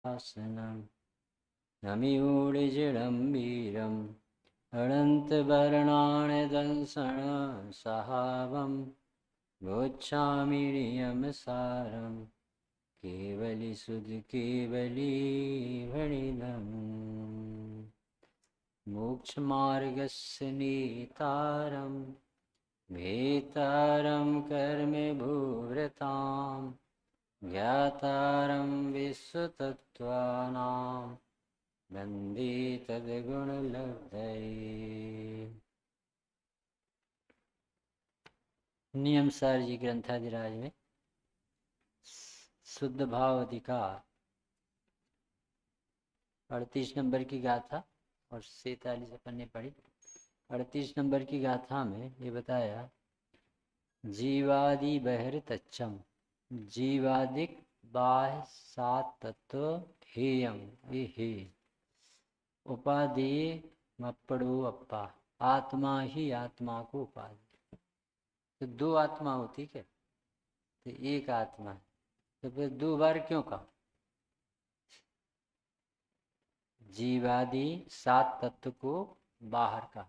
आसनम् नमिऊढजिडम्बीरम् अनन्तवर्णानदंसनसहावं गोच्छामि नियमसारं केवली सुध केवली भणिनम् मोक्षमार्गस्य नीतारं भेतारं कर्मभूव्रतां ज्ञातारं विश्वतत्त्वानां वन्दे तद्गुणलब्धये। नियम सार जी ग्रंथाधिराज में शुद्ध भाव अधिकार 38 नंबर की गाथा और 47 अपन ने पढ़ी। 38 नंबर की गाथा में ये बताया जीवादि बहिर तच्चम, जीवादिक बाह्य सात तत्व हेयम, ये हे उपाधि मप्पड़ो अप्पा, आत्मा ही आत्मा को उपाधि। तो दो आत्मा होती क्या? तो एक आत्मा है, तो फिर दो बार क्यों कहा? जीवादि सात तत्व को बाहर का,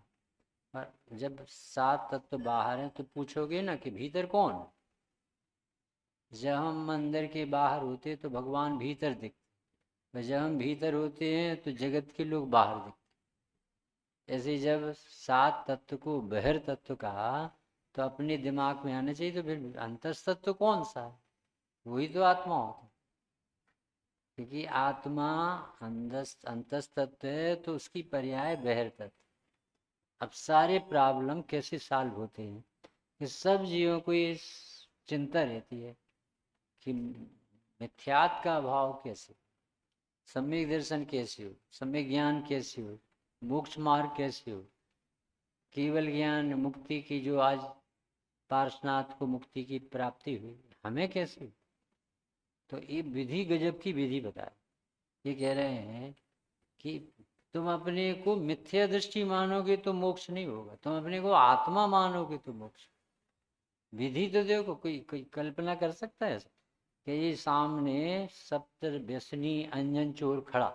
पर जब सात तत्व बाहर हैं तो पूछोगे ना कि भीतर कौन? जब हम मंदिर के बाहर होते तो भगवान भीतर दिखते, जब हम भीतर होते हैं तो जगत के लोग बाहर दिखते। ऐसे जब सात तत्व को बहिर तत्व कहा तो अपने दिमाग में आना चाहिए, तो फिर अंतस तत्व कौन सा है? वही तो आत्मा होता है, क्योंकि आत्मा अंतस तत्व है तो उसकी पर्याय बहिर तत्व। अब सारे प्रॉब्लम कैसे सॉल्व होते हैं कि सब जीवों को ये चिंता रहती है कि मिथ्यात्व का अभाव कैसे, सम्यक दर्शन कैसे हो, सम्यक ज्ञान कैसे हो, मोक्ष मार्ग कैसे हो, केवल ज्ञान मुक्ति की जो आज पार्श्वनाथ को मुक्ति की प्राप्ति हुई हमें कैसे हुई? तो ये विधि गजब की विधि बताए। ये कह रहे हैं कि तुम अपने को मिथ्या दृष्टि मानोगे तो मोक्ष नहीं होगा, तुम अपने को आत्मा मानोगे तो मोक्ष। विधि तो देखो, कोई कल्पना कर सकता है कि ये सामने सप्त व्यसनी अंजन चोर खड़ा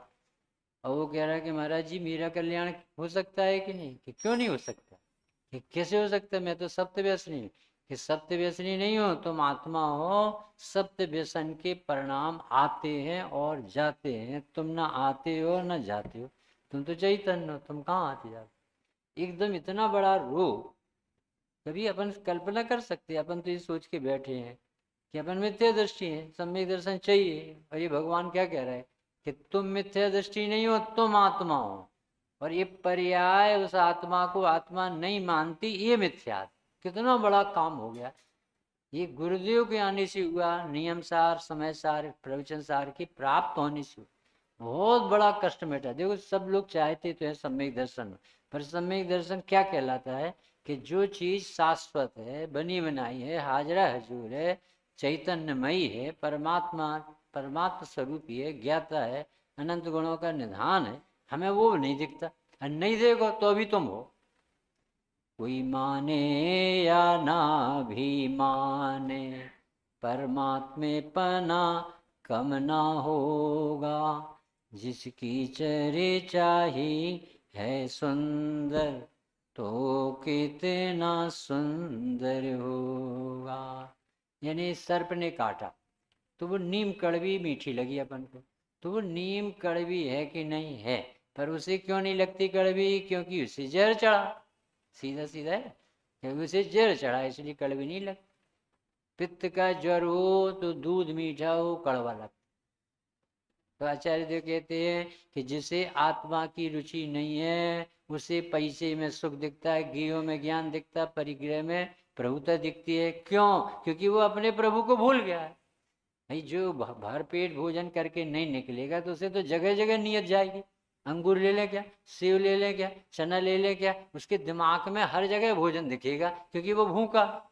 और वो कह रहा है कि महाराज जी मेरा कल्याण हो सकता है कि नहीं? कि क्यों नहीं हो सकता? कि कैसे हो सकता है? मैं तो सप्त व्यसनी हूँ। कि सप्त व्यसनी नहीं हो, तुम आत्मा हो। सप्त व्यसन के परिणाम आते हैं और जाते हैं, तुम ना आते हो ना जाते हो, तुम तो चैतन्य हो, तुम कहाँ आते जाते? एकदम इतना बड़ा रोग कभी अपन कल्पना कर सकते हैं? अपन तो ये सोच के बैठे हैं कि अपन मिथ्या दृष्टि है, सम्यक दर्शन चाहिए। और ये भगवान क्या कह रहा है कि तुम मिथ्या दृष्टि नहीं हो, तुम आत्मा हो। और ये पर्याय उस आत्मा को आत्मा नहीं मानती, ये मिथ्या। कितना बड़ा काम हो गया ये! गुरुदेव के आने से हुआ, नियम सार समय सार प्रवचन सार की प्राप्त होने से बहुत बड़ा कष्ट मिटा। देखो सब लोग चाहते तो है सम्यक दर्शन, पर सम्यक दर्शन क्या कहलाता है कि जो चीज शाश्वत है, बनी बनाई है, हाजरा हजूर है, चैतन्यमयी है, परमात्मा स्वरूप है, ज्ञाता है, अनंत गुणों का निधान है, हमें वो नहीं दिखता। और नहीं देखो तो अभी तुम हो। कोई माने या ना भी माने, परमात्मे पना कम ना होगा। जिसकी चर्चा ही है सुंदर, तो कितना सुंदर होगा। यानी सर्प ने काटा तो वो नीम कड़वी मीठी लगी अपन को, तो वो नीम कड़वी है कि नहीं है, पर उसे क्यों नहीं लगती कड़वी? क्योंकि उसे जहर चढ़ा। सीधा सीधा है, क्योंकि उसे जहर चढ़ा इसलिए कड़वी नहीं लगती। पित्त का ज्वर हो तो दूध मीठा हो कड़वा लगता। तो आचार्य देव कहते हैं कि जिसे आत्मा की रुचि नहीं है उसे पैसे में सुख दिखता है, गियों में ज्ञान दिखता है, परिग्रह में प्रभुता दिखती है। क्यों? क्योंकि वो अपने प्रभु को भूल गया है। भाई जो भर पेट भोजन करके नहीं निकलेगा तो उसे तो जगह जगह नियत जाएगी। अंगूर ले ले क्या, सेव ले ले क्या, चना ले ले क्या, उसके दिमाग में हर जगह भोजन दिखेगा क्योंकि वो भूखा।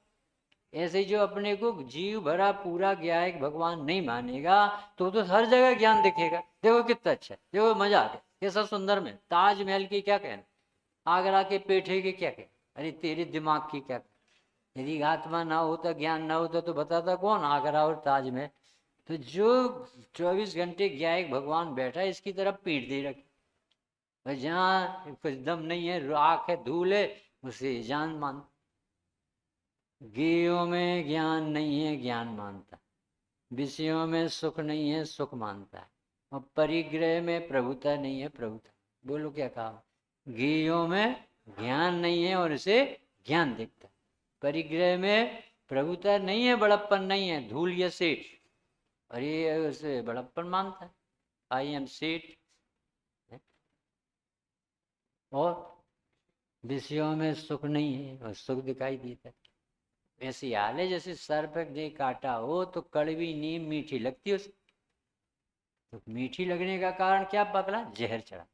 ऐसे ही जो अपने को जीव भरा पूरा ज्ञायक भगवान नहीं मानेगा तो हर जगह ज्ञान दिखेगा। देखो कितना अच्छा है, देखो मजा आ गया, कैसा सुंदर में ताजमहल की क्या कहना, आगरा के पेठे की क्या कहना, अरे तेरे दिमाग की क्या कहना। यदि आत्मा ना होता, ज्ञान ना होता तो बताता कौन आगरा और ताजमहल? तो जो 24 घंटे ज्ञायक भगवान बैठा है, इसकी तरफ पीठ दे रखी, जहाँ कुछ दम नहीं है, राख है, धूल है, उसे जान मान। ज्ञेयों में ज्ञान नहीं है, ज्ञान मानता। विषयों में सुख नहीं है, सुख मानता है। और परिग्रह में प्रभुता नहीं है, प्रभुता। बोलो क्या कहा? ज्ञेयों में ज्ञान नहीं है और इसे ज्ञान दिखता है। परिग्रह में प्रभुता नहीं है, बड़प्पन नहीं है, धूल या सेठ, और ये उसे बड़प्पन मानता है, आई एम सेठ। और विषयों में सुख नहीं है और सुख दिखाई देता है। ऐसी हाल है जैसे सर्प ने काटा हो तो कड़वी नीम मीठी लगती है उसे। तो मीठी लगने का कारण क्या पकड़ा? जहर चढ़ा।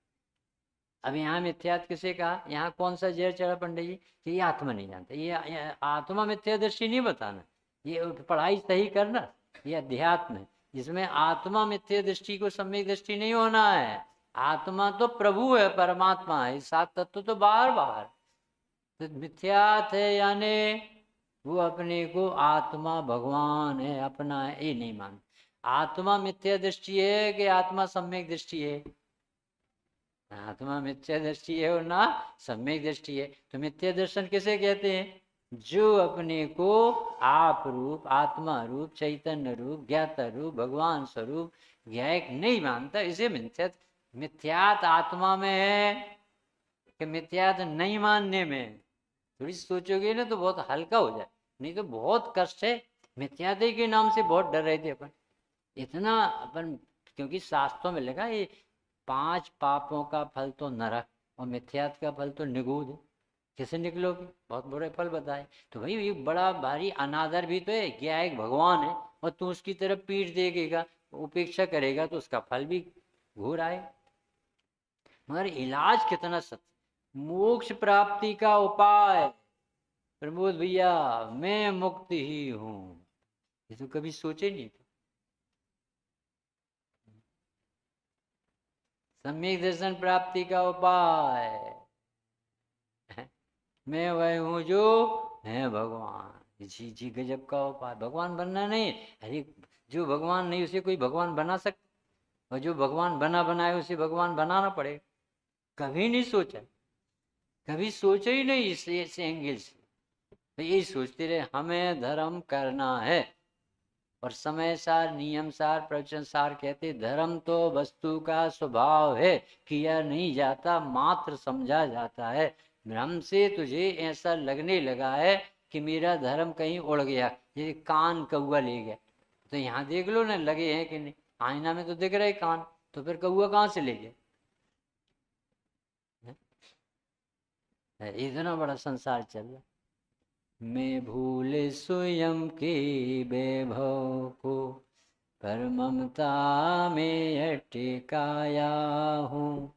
अब यहाँ मिथ्यात किसे कहा? यहाँ कौन सा जहर चढ़ा पंडित जी? कि ये आत्मा नहीं जानता। ये आत्मा मिथ्या दृष्टि नहीं बताना, ये पढ़ाई सही करना। ये अध्यात्म है जिसमें आत्मा मिथ्या दृष्टि को सम्यक दृष्टि नहीं होना है। आत्मा तो प्रभु है, परमात्मा है, सात तत्व तो बाहर बाहर। तो मिथ्यात है यानी वो अपने को आत्मा भगवान है, अपना है, ये नहीं मान। आत्मा मिथ्या दृष्टि है कि आत्मा सम्यक दृष्टि है? आत्मा मिथ्या दृष्टि है और ना सम्यक दृष्टि है। तो मिथ्या दर्शन किसे कहते हैं? जो अपने को आप रूप, आत्मा रूप, चैतन्य रूप, ज्ञाता रूप, भगवान स्वरूप ज्ञायक नहीं मानता, इसे मिथ्या। मिथ्यात आत्मा में है कि मिथ्यात नहीं मानने में? थोड़ी सोचोगे ना तो बहुत हल्का हो जाए, नहीं तो बहुत कष्ट है। मिथ्यादे के नाम से बहुत डर रहे थे अपन, इतना अपन, क्योंकि शास्त्रों में लिखा ये 5 पापों का फल तो नरक और मिथ्यात का फल तो निगूढ़ है। कैसे निकलोगे? बहुत बुरे फल बताए। तो भाई ये बड़ा भारी अनादर भी तो है, क्या एक भगवान है और तू उसकी तरफ पीठ देगा, उपेक्षा करेगा तो उसका फल भी घूर आए। मगर इलाज कितना सत्य, मोक्ष प्राप्ति का उपाय प्रमोद भैया, मैं मुक्त ही हूं। ये तो कभी सोचे नहीं थे। सम्यक दर्शन प्राप्ति का उपाय, मैं वह हूं जो है भगवान। जी जी, गजब का उपाय। भगवान बनना नहीं, अरे जो भगवान नहीं उसे कोई भगवान बना सकता, और जो भगवान बना बनाए उसे भगवान बनाना पड़ेगा। कभी नहीं सोचा, कभी सोचा ही नहीं इस एंगल से। तो यही सोचते रहे हमें धर्म करना है, और समय सार, नियम सार, प्रवचन सार कहते धर्म तो वस्तु का स्वभाव है, किया नहीं जाता, मात्र समझा जाता है। भ्रम से तुझे ऐसा लगने लगा है कि मेरा धर्म कहीं उड़ गया, जैसे कान कौआ ले गया। तो यहाँ देख लो ना, लगे हैं कि नहीं? आईना में तो दिख रहे कान, तो फिर कौआ कहाँ से ले गया? इतना बड़ा संसार चल रहा। मैं भूल स्वयं के वैभव को, पर ममता में अटकाया हूँ।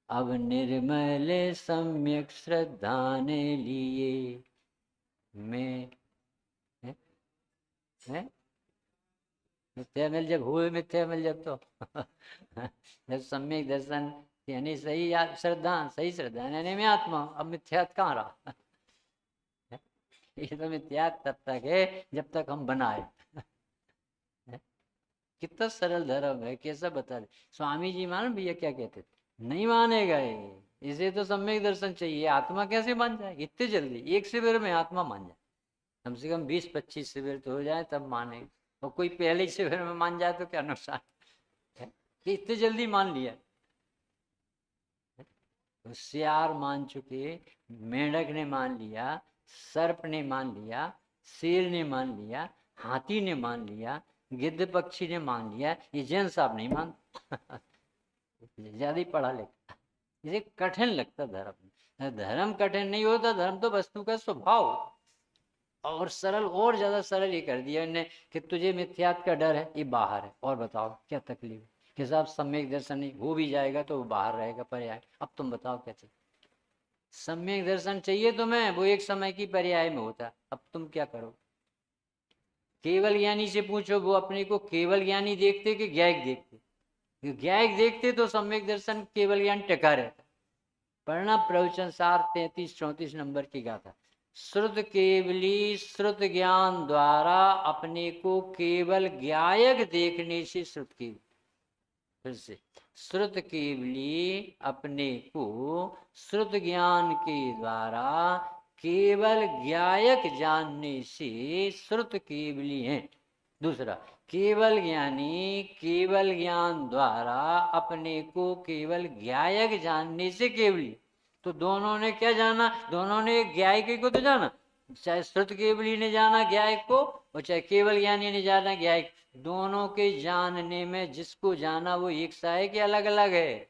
अब निर्मल सम्यक श्रद्धा ने लिए मैं है? मिथ्या मिल जब हुए, मिथ्या मिल जब तो जब सम्यक दर्शन यानी सही श्रद्धा, सही श्रद्धा यानी मैं आत्मा, अब मिथ्यात कहाँ रहा? ये तो मिथ्यात तब तक है जब तक हम बनाए। कितना सरल धर्म है, कैसा बता रहे स्वामी जी। मान भैया क्या कहते थे, नहीं मानेगा ये, इसे तो सम्यक दर्शन चाहिए। आत्मा कैसे मान जाए इतने जल्दी? एक शिविर में आत्मा मान जाए, कम से कम 20-25 शिविर तो हो जाए तब माने। और कोई पहले शिविर में मान जाए तो क्या नुकसान है कि इतने जल्दी मान लिया। होशियार मान चुके, मेंढक ने मान लिया, सर्प ने मान लिया, शेर ने मान लिया, हाथी ने मान लिया, गिद्ध पक्षी ने मान लिया, ये जैन साहब नहीं मान ज्यादा ही पढ़ा लिखा, इसे कठिन लगता धर्म। धर्म कठिन नहीं होता, धर्म तो वस्तु का स्वभाव। और सरल, और ज्यादा सरल ये कर दिया इन्हें कि तुझे मिथ्यात का डर है, ये बाहर है, और बताओ क्या तकलीफ है? कि साहब सम्यक दर्शन नहीं हो भी जाएगा तो वो बाहर रहेगा, पर्याय। अब तुम बताओ क्या चाहिए? सम्यक दर्शन चाहिए तुम्हें, वो एक समय की पर्याय में होता, अब तुम क्या करो? केवल ज्ञानी से पूछो, वो अपने को केवल ज्ञानी देखते कि ज्ञायक देखते? ज्ञायक देखते तो सम्यक दर्शन केवल ज्ञान टिका रहता। पढ़ना प्रवचन सार 33-34 नंबर की गाथा। श्रुत केवली श्रुत ज्ञान द्वारा अपने को केवल ज्ञायक देखने से श्रुत केवली, फिर से श्रुत केवली अपने को श्रुत ज्ञान के द्वारा केवल ज्ञायक जानने से श्रुत केवली है। दूसरा, केवल ज्ञानी केवल ज्ञान द्वारा अपने को केवल ज्ञायक जानने से केवली। तो दोनों ने क्या जाना? दोनों ने ज्ञायक को तो जाना, चाहे श्रुत केवली ने जाना ज्ञायक को और चाहे केवल ज्ञानी ने जाना ज्ञायक। दोनों के जानने में जिसको जाना वो एक सा है कि अलग अलग है?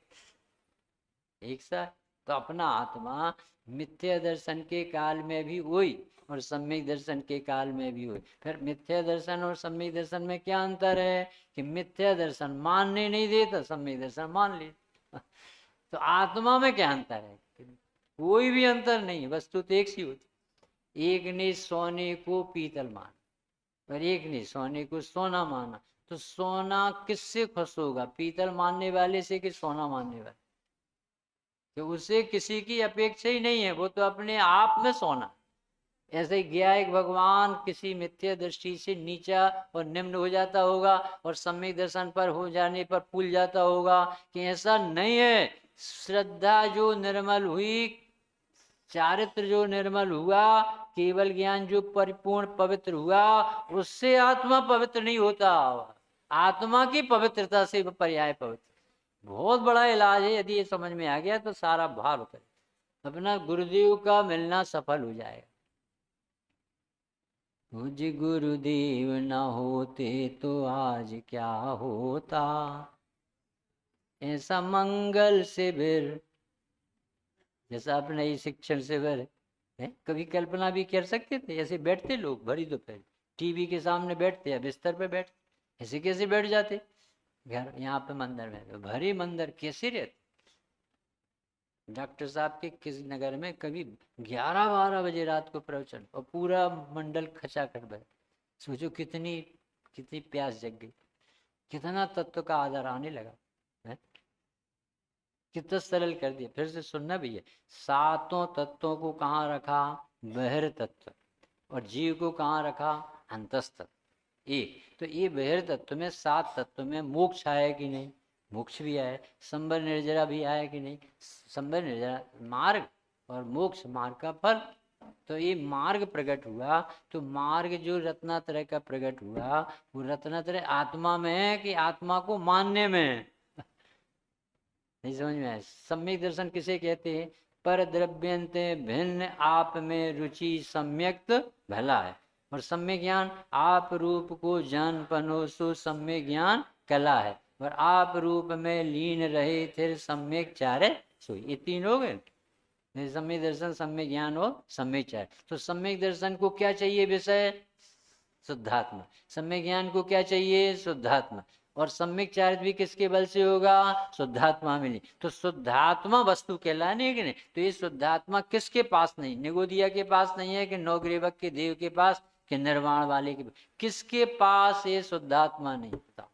एक सा। तो अपना आत्मा मिथ्या दर्शन के काल में भी वही और सम्यक दर्शन के काल में भी वही। फिर मिथ्या दर्शन और सम्यक दर्शन में क्या अंतर है कि मिथ्या दर्शन मानने नहीं देता, सम्यक दर्शन मान ले। तो आत्मा में क्या अंतर है? कोई भी अंतर नहीं, वस्तु तो एक सी होती। एक ने सोने को पीतल माना और एक ने सोने को सोना माना, तो सोना किससे खुश होगा? पीतल मानने वाले से कि सोना मानने वाले? तो उसे किसी की अपेक्षा ही नहीं है, वो तो अपने आप में सोना। ऐसे ही ज्ञायक भगवान किसी मिथ्या दृष्टि से नीचा और निम्न हो जाता होगा और सम्यक दर्शन पर हो जाने पर फूल जाता होगा कि ऐसा नहीं है। श्रद्धा जो निर्मल हुई, चारित्र जो निर्मल हुआ, केवल ज्ञान जो परिपूर्ण पवित्र हुआ, उससे आत्मा पवित्र नहीं होता। आत्मा की पवित्रता से पर्याय पवित्र। बहुत बड़ा इलाज है, यदि ये समझ में आ गया तो सारा भार उतर, अपना गुरुदेव का मिलना सफल हो जाएगा। मुझ गुरुदेव न होते तो आज क्या होता, ऐसा मंगल शिविर जैसा अपना ये शिक्षण शिविर है, कभी कल्पना भी कर सकते थे? ऐसे बैठते लोग भरी दोपहर टीवी के सामने बैठते या बिस्तर पे बैठते, ऐसे कैसे बैठ जाते? घर यहाँ पे मंदिर में तो भरी मंदिर कैसे रहते? डॉक्टर साहब के किस नगर में कभी 11-12 बजे रात को प्रवचन और पूरा मंडल खचाखच भर। सोचो कितनी कितनी प्यास जग गई, कितना तत्व का आदर आने लगा है? कितना सरल कर दिया। फिर से सुनना भी है, सातों तत्वों को कहाँ रखा? बहिर तत्व। और जीव को कहाँ रखा? अंतस्तत्व। एक तो ये बहिर तत्व में, सात तत्व में मोक्ष आया कि नहीं? मोक्ष भी आया। संबर निर्जरा भी आया कि नहीं? संबर निर्जरा मार्ग और मोक्ष मार्ग का फल। तो ये मार्ग प्रकट हुआ, तो मार्ग जो रत्नात्रय का प्रकट हुआ, वो रत्नात्रय आत्मा में है कि आत्मा को मानने में है? नहीं समझ में आया? सम्यक दर्शन किसे कहते हैं? पर द्रव्यंते भिन्न आप में रुचि सम्यक्त भला है। और सम्यक ज्ञान आप रूप को जान पनो सो सम्यक ज्ञान कला है। और आप रूप में लीन रहे फिर सम्यक चारे सो। ये तीन हो गए, सम्यक दर्शन, सम्यक ज्ञान और सम्यक चार। तो सम्यक दर्शन को क्या चाहिए विषय? शुद्धात्मा। सम्यक ज्ञान को क्या चाहिए? शुद्धात्मा। और सम्यक चारित्र भी किसके बल से होगा? शुद्धात्मा मिली। तो शुद्धात्मा वस्तु कहलाने की नहीं। तो ये शुद्धात्मा किसके पास नहीं? निगोदिया के पास नहीं है कि नवग्रीवक के देव के पास कि निर्वाण वाले के पास? किसके पास ये शुद्धात्मा नहीं? बताओ।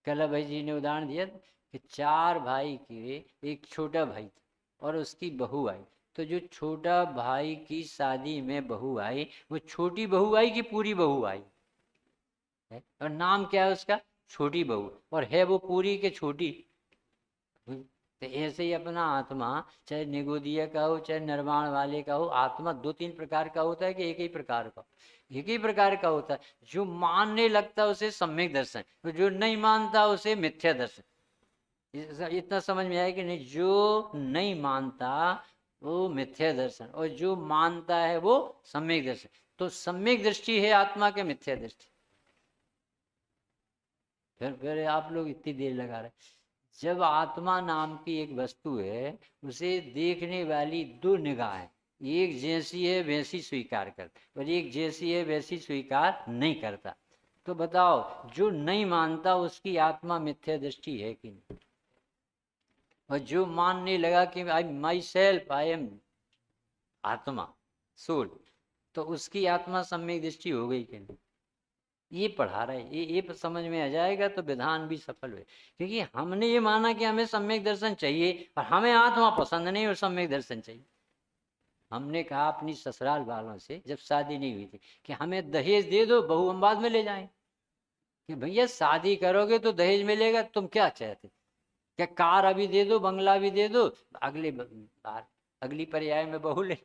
कल भाई जी ने उदाहरण दिया कि 4 भाई के एक छोटा भाई था और उसकी बहू आई। तो जो छोटा भाई की शादी में बहू आई, वो छोटी बहू आई कि पूरी बहू आई है? और नाम क्या है उसका? छोटी बहू। और है वो पूरी के छोटी? तो ऐसे ही अपना आत्मा, चाहे निगोदिया का हो चाहे निर्वाण वाले का हो, आत्मा 2-3 प्रकार का होता है कि एक ही प्रकार का? एक ही प्रकार का होता है। जो मानने लगता है उसे सम्यक दर्शन, तो जो नहीं मानता उसे मिथ्या दर्शन। इतना समझ में आया कि नहीं? जो नहीं मानता वो मिथ्या दर्शन और जो मानता है वो सम्यक दर्शन। तो सम्यक दृष्टि है आत्मा के मिथ्या दृष्टि? फिर आप लोग इतनी देर लगा रहे। जब आत्मा नाम की एक वस्तु है, उसे देखने वाली 2 निगाह है, एक जैसी है वैसी स्वीकार करता और एक जैसी है वैसी स्वीकार नहीं करता। तो बताओ, जो नहीं मानता उसकी आत्मा मिथ्या दृष्टि है कि नहीं? और जो मानने लगा कि आई माई सेल्फ, आई एम आत्मा, सोल, तो उसकी आत्मा सम्यक दृष्टि हो गई कि नहीं? ये पढ़ा रहे, ये समझ में आ जाएगा तो विधान भी सफल हुए। क्योंकि हमने ये माना कि हमें सम्यक दर्शन चाहिए और हमें आत्मा पसंद नहीं और सम्यक दर्शन चाहिए। हमने कहा अपनी ससुराल वालों से जब शादी नहीं हुई थी कि हमें दहेज दे दो, बहू हम बाद में ले जाएं। कि भैया शादी करोगे तो दहेज मिलेगा, तुम क्या चाहते? क्या कार अभी दे दो, बंगला भी दे दो, अगली बार अगली पर्याय में बहू ले,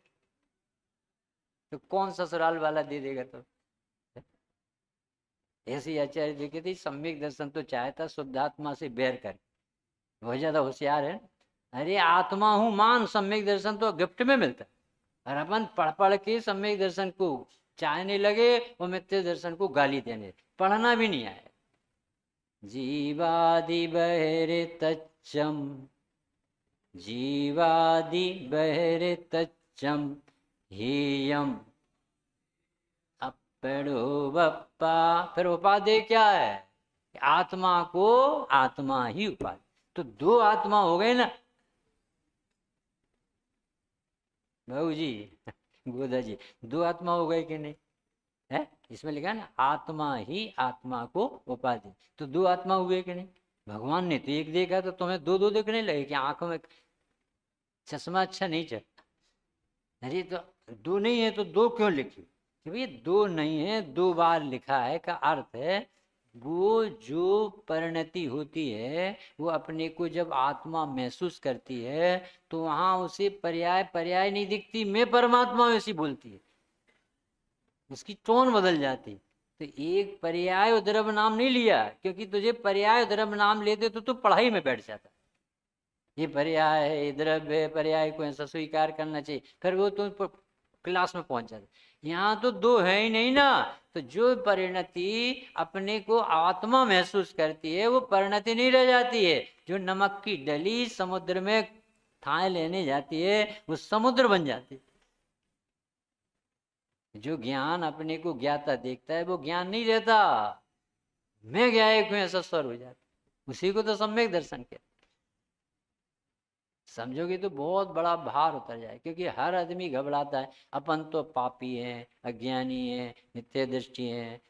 तो कौन ससुराल वाला दे देगा? तो ऐसी आचार्य जी कहती सम्यक दर्शन तो चाहता शुद्धात्मा से बैर कर, बहुत ज्यादा होशियार है। अरे आत्मा हूं मान, सम्यक दर्शन तो गिफ्ट में मिलता है। और अपन पढ़ पढ़ के सम्यक दर्शन को चाहने लगे और मिथ्या दर्शन को गाली देने, पढ़ना भी नहीं आया। जीवादि बहरे तच्चम, जीवादि बहरे तच्चम हेयम अपड़ो बप्पा। फिर उपाधि क्या है? आत्मा को आत्मा ही उपाधि। तो दो आत्मा हो गए ना बहू जी, गोदा जी, दो आत्मा हो गए कि नहीं है? इसमें लिखा है ना आत्मा ही आत्मा को उपाधि, तो दो आत्मा हुए कि नहीं? भगवान ने तो एक देखा, तो तुम्हें दो दो देखने लगे कि आंखों में चश्मा अच्छा नहीं चल? अरे तो दो नहीं है तो दो क्यों लिखी? कि भाई दो नहीं है, दो बार लिखा है का अर्थ है वो जो परिणति होती है वो अपने को जब आत्मा महसूस करती है तो वहां उसे पर्याय पर्याय नहीं दिखती, मैं परमात्मा हूं ऐसी बोलती है, उसकी टोन बदल जाती। तो एक पर्याय द्रव्य नाम नहीं लिया, क्योंकि तुझे पर्याय द्रव्य नाम लेते तो तू पढ़ाई में बैठ जाता। ये पर्याय है, ये द्रव्य है, पर्याय को ऐसा स्वीकार करना चाहिए, फिर वो तो क्लास में पहुंच जाता। यहाँ तो दो है ही नहीं ना। तो जो परिणति अपने को आत्मा महसूस करती है वो परिणति नहीं रह जाती है। जो नमक की डली समुद्र में ठाए लेने जाती है वो समुद्र बन जाती है। जो ज्ञान अपने को ज्ञाता देखता है वो ज्ञान नहीं रहता, मैं ज्ञायक हूं ऐसा स्वर हो जाता। उसी को तो सम्यक दर्शन कहते। समझोगे तो बहुत बड़ा भार उतर जाए, क्योंकि हर आदमी घबराता है अपन तो पापी हैं, अज्ञानी हैं, नित्य दृष्टि हैं।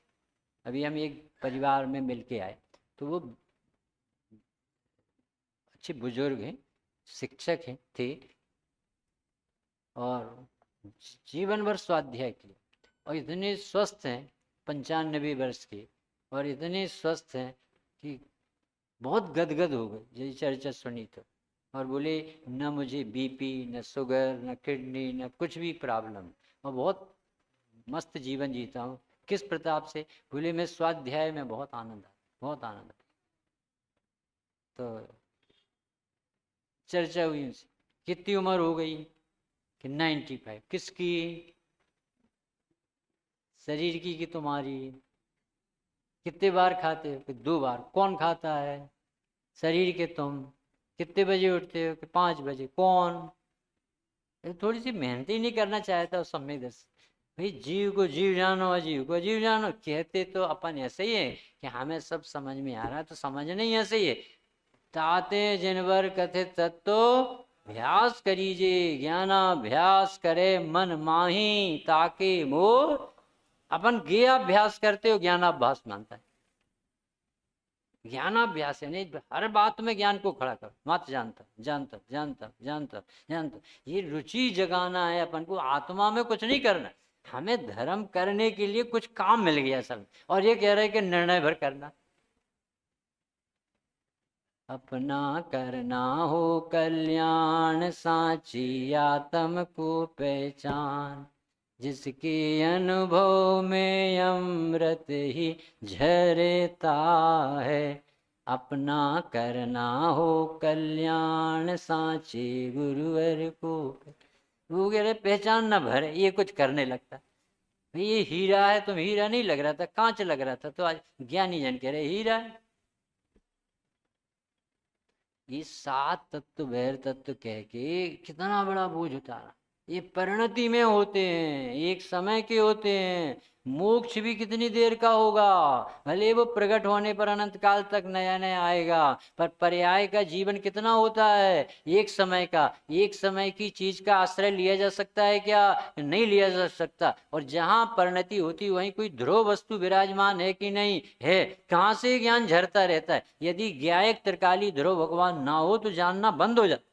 अभी हम एक परिवार में मिलके आए तो वो अच्छे बुजुर्ग हैं, शिक्षक हैं थे, और जीवन भर स्वाध्याय किए, और इतने स्वस्थ हैं, 95 वर्ष के, और इतने स्वस्थ हैं कि बहुत गदगद हो गए यही चर्चा सुनी तो। और बोले न मुझे बीपी, न शुगर, न किडनी, न कुछ भी प्रॉब्लम, और बहुत मस्त जीवन जीता हूँ। किस प्रताप से? बोले मैं स्वाध्याय में बहुत आनंद आता, बहुत आनंद आता। तो चर्चा हुई उनसे, कितनी उम्र हो गई? कि 95। किसकी? शरीर की कि तुम्हारी? कितने बार खाते हो? कि 2 बार। कौन खाता है? शरीर के तुम। कितने बजे उठते हो? कि 5 बजे। कौन? थोड़ी सी मेहनत ही नहीं करना चाहता उस समय दस। भाई जीव को जीव जानो, अजीव को अजीव जानो, कहते तो अपन ऐसे ही है कि हमें सब समझ में आ रहा है, तो समझना ही ऐसे ही है। ताते जिनवर कथित तत्व अभ्यास करीजे, ज्ञानाभ्यास करे मन माही ताके मोर। अपन ज्ञानाभ्यास करते हो, ज्ञानाभ्यास मानता है। ज्ञानाभ्यास है नहीं, हर बात में ज्ञान को खड़ा कर, मत जानता जानता जानता जानता जानता। ये रुचि जगाना है अपन को, आत्मा में कुछ नहीं करना। हमें धर्म करने के लिए कुछ काम मिल गया सब, और ये कह रहे हैं कि निर्णय भर करना। अपना करना हो कल्याण, साची आत्म को पहचान, जिसके अनुभव में अमृत ही झरता है। अपना करना हो कल्याण, साचे गुरुवर को। वो कह रहे पहचान न भरे, ये कुछ करने लगता। ये हीरा है, तुम हीरा नहीं लग रहा था, कांच लग रहा था, तो आज ज्ञानी जन कह रहे हीरा है। ये 7 तत्व भैर तत्व कह के कितना बड़ा बोझ उतारा। ये परिणति में होते हैं, एक समय के होते हैं। मोक्ष भी कितनी देर का होगा, भले वो प्रकट होने पर अनंत काल तक नया नया आएगा, पर पर्याय का जीवन कितना होता है? एक समय का। एक समय की चीज का आश्रय लिया जा सकता है क्या? नहीं लिया जा सकता। और जहां परिणति होती वहीं कोई ध्रुव वस्तु विराजमान है कि नहीं है? कहां से ज्ञान झरता रहता है? यदि ज्ञायक त्रिकाली ध्रुव भगवान ना हो तो जानना बंद हो जाता।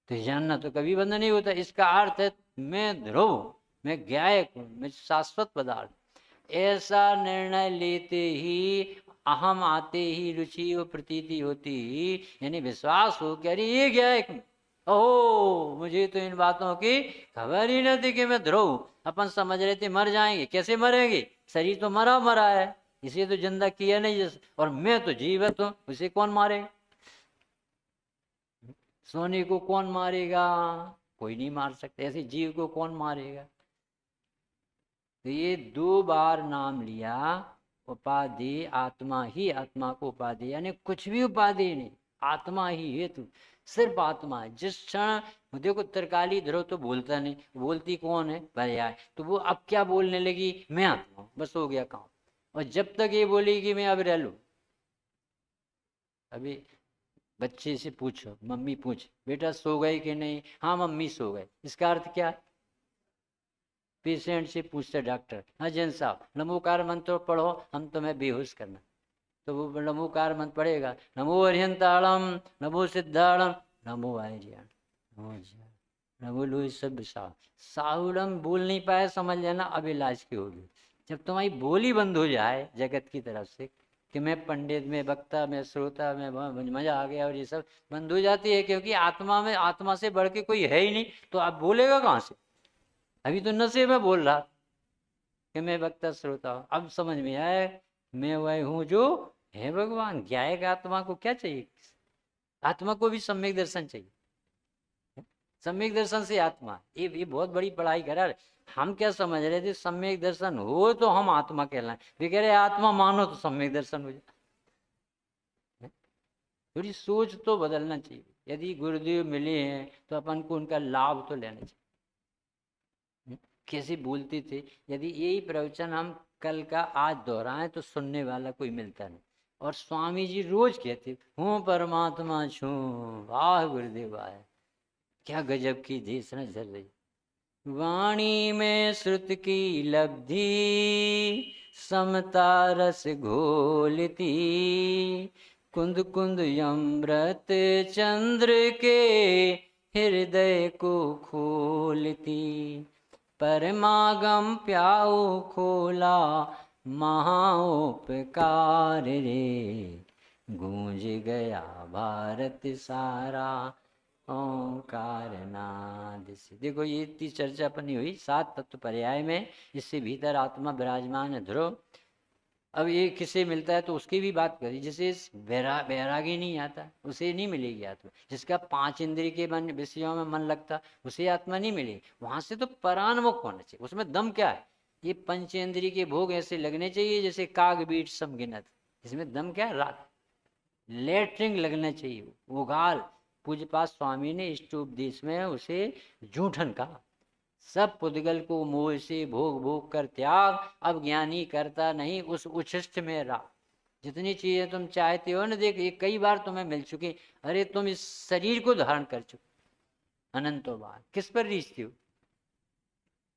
तो जानना तो कभी बंद नहीं होता। इसका अर्थ है मैं ध्रुव, मैं गायक हूँ, मैं शाश्वत पदार्थ। ऐसा निर्णय लेते ही, अहम आते ही, रुचि और प्रतीति होती ही, यानी विश्वास हो कि अरे ये गायक, ओह मुझे तो इन बातों की खबर ही नहीं थी कि मैं ध्रुव हूं। अपन समझ रहे थे मर जाएंगे, कैसे मरेंगे, शरीर तो मरा मरा है, इसे तो जिंदा किया नहीं जैसे, और मैं तो जीवित हूं, उसे कौन मारेगा? सोने को कौन मारेगा? कोई नहीं मार सकता। ऐसे जीव को कौन मारेगा? तो ये 2 बार नाम लिया, उपाधि आत्मा ही, आत्मा को उपाधि, यानी कुछ भी उपाधि नहीं, आत्मा ही हेतु, सिर्फ आत्मा है। जिस क्षण देखो त्रिकाली ध्रुव तो बोलता नहीं, बोलती कौन है? पर्याय। तो वो अब क्या बोलने लगी? मैं आत्मा हूं, बस हो गया काम। और जब तक ये बोलेगी मैं अब रह लू, अभी बच्चे से पूछो, मम्मी पूछ बेटा सो गए कि नहीं, हाँ मम्मी सो गए, इसका अर्थ क्या है? पेशेंट से पूछते डॉक्टर, हाँ जैन साहब नमोकार मंत्र पढ़ो, हम तुम्हें बेहोश करना। तो वो नमोकार मंत्र पढ़ेगा, नमो अरिहंताड़म, नमो सिद्धाड़म, नमो आर्यण, नमो ज्ञान, नमो लोई सब साहु। साहुड़म बोल नहीं पाए, समझ लेना अब इलाज की होगी। जब तुम्हारी बोली बंद हो जाए जगत की तरफ से कि मैं पंडित, मैं वक्ता, मैं श्रोता, मैं मजा आ गया, और ये सब बंद हो जाती है, क्योंकि आत्मा में, आत्मा से बढ़ के कोई है ही नहीं, तो आप बोलेगा कहाँ से? अभी तो नशे में बोल रहा कि मैं वक्ता श्रोता हूं, अब समझ में आया मैं वह हूं जो है भगवान। ज्ञायक आत्मा को क्या चाहिए? आत्मा को भी सम्यक दर्शन चाहिए। सम्यक दर्शन से आत्मा, ये बहुत बड़ी पढ़ाई करा। हम क्या समझ रहे थे, सम्यक दर्शन हो तो हम आत्मा कहलाएं, वे कह रहे आत्मा मानो तो सम्यक दर्शन हो जाए। थोड़ी सोच तो बदलना चाहिए। यदि गुरुदेव मिले हैं तो अपन को उनका लाभ तो लेना चाहिए। कैसे बोलते थे, यदि यही प्रवचन हम कल का आज दोहराएं तो सुनने वाला कोई मिलता नहीं। और स्वामी जी रोज कहते, हूँ परमात्मा छू, वाह गुरुदेव आए, क्या गजब की देशना चल रही। वाणी में श्रुत की लब्धि, समता रस घोलती, कुंद कुंद अमृत चंद्र के हृदय को खोलती, परमागम प्याऊ खोला महाउपकार रे, गूंज गया भारत सारा ओंकार नाद से। देखो ये इतनी चर्चा अपनी हुई 7 तत्व पर्याय में, इससे भीतर आत्मा विराजमान है ध्रुव। अब ये किसे मिलता है तो उसकी भी बात करी, जिसे वैरागी नहीं आता उसे नहीं मिलेगी आत्मा। जिसका 5 इंद्रिय के मन विषयों में मन लगता उसे आत्मा नहीं मिलेगी। वहां से तो परान्मुख होना चाहिए। उसमें दम क्या है? ये पंचेंद्रिय के भोग ऐसे लगने चाहिए जैसे काग बीट समगिनत। इसमें दम क्या है? रात लेटरिंग लगना चाहिए, उगाल। पूज्यपाद स्वामी ने इष्टोपदेश में उसे जूठन कहा। सब पुद्गल को मोह से भोग भोग कर त्याग, अब ज्ञानी करता नहीं उस उच्छिष्ट में राग। जितनी चीजें तुम चाहते हो ना, देख ये कई बार तुम्हें मिल चुकी, अरे तुम इस शरीर को धारण कर चुके अनंतों बार, किस पर रीझती हो?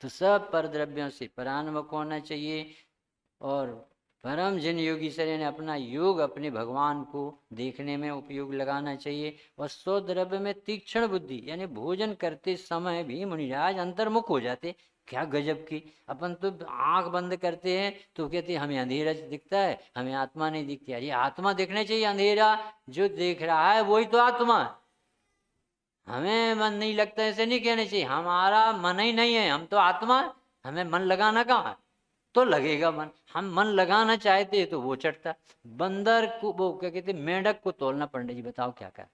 तो सब पर द्रव्यों से परान्मुख होना चाहिए। और परम जिन योगी सर ने अपना योग अपने भगवान को देखने में उपयोग लगाना चाहिए। और 100 द्रव्य में तीक्ष्ण बुद्धि, यानी भोजन करते समय भी मुनिराज अंतर्मुख हो जाते। क्या गजब की! अपन तो आंख बंद करते हैं तो कहते हमें अंधेरा दिखता है, हमें आत्मा नहीं दिखती। अरे आत्मा देखना चाहिए, अंधेरा जो देख रहा है वही तो आत्मा है। हमें मन नहीं लगता ऐसे नहीं कहना चाहिए, हमारा मन ही नहीं है, हम तो आत्मा है, हमें मन लगाना कहाँ है? तो लगेगा मन, हम मन लगाना चाहते हैं तो वो चढ़ता। बंदर को, वो क्या कहते, मेंढक को तोलना, पंडित जी बताओ क्या कर,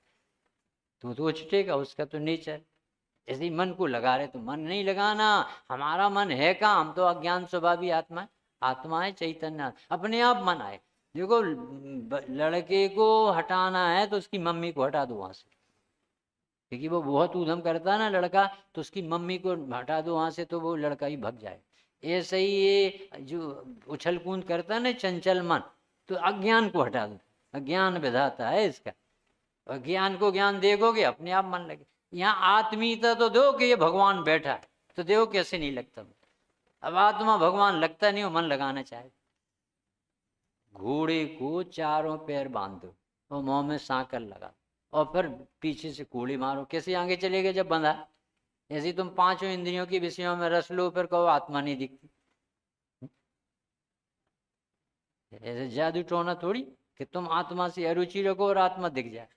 तो वो चटेगा, उसका तो नेचर। ऐसे ही मन को लगा रहे तो मन नहीं लगाना, हमारा मन है कहाँ? हम तो अज्ञान स्वभावी आत्मा, आत्मा है चैतन्य, अपने आप मन आए। देखो लड़के को हटाना है तो उसकी मम्मी को हटा दो वहां से, क्योंकि वो बहुत ऊधम करता है ना लड़का, तो उसकी मम्मी को हटा दो वहां से तो वो लड़का ही भग जाए। ऐसे ही ये जो उछल कूद करता है ना चंचल मन, तो अज्ञान को हटा दो, अज्ञान विधाता है इसका। अज्ञान को ज्ञान देखोगे अपने आप मन लगे। यहाँ आत्मीयता तो दो कि ये भगवान बैठा है, तो देखो कैसे नहीं लगता। अब आत्मा भगवान लगता नहीं हो, मन लगाना चाहे। घोड़े को चारों पैर बांध दो और मुंह में सांकल लगा, और फिर पीछे से कोड़ी मारो, कैसे आगे चलेगा जब बंधा? ऐसे तुम पांचों इंद्रियों के विषयों में रस लो, फिर कहो आत्मा नहीं दिखती। ऐसे जादू टोना थोड़ी कि तुम आत्मा से अरुचि रखो और आत्मा दिख जाए।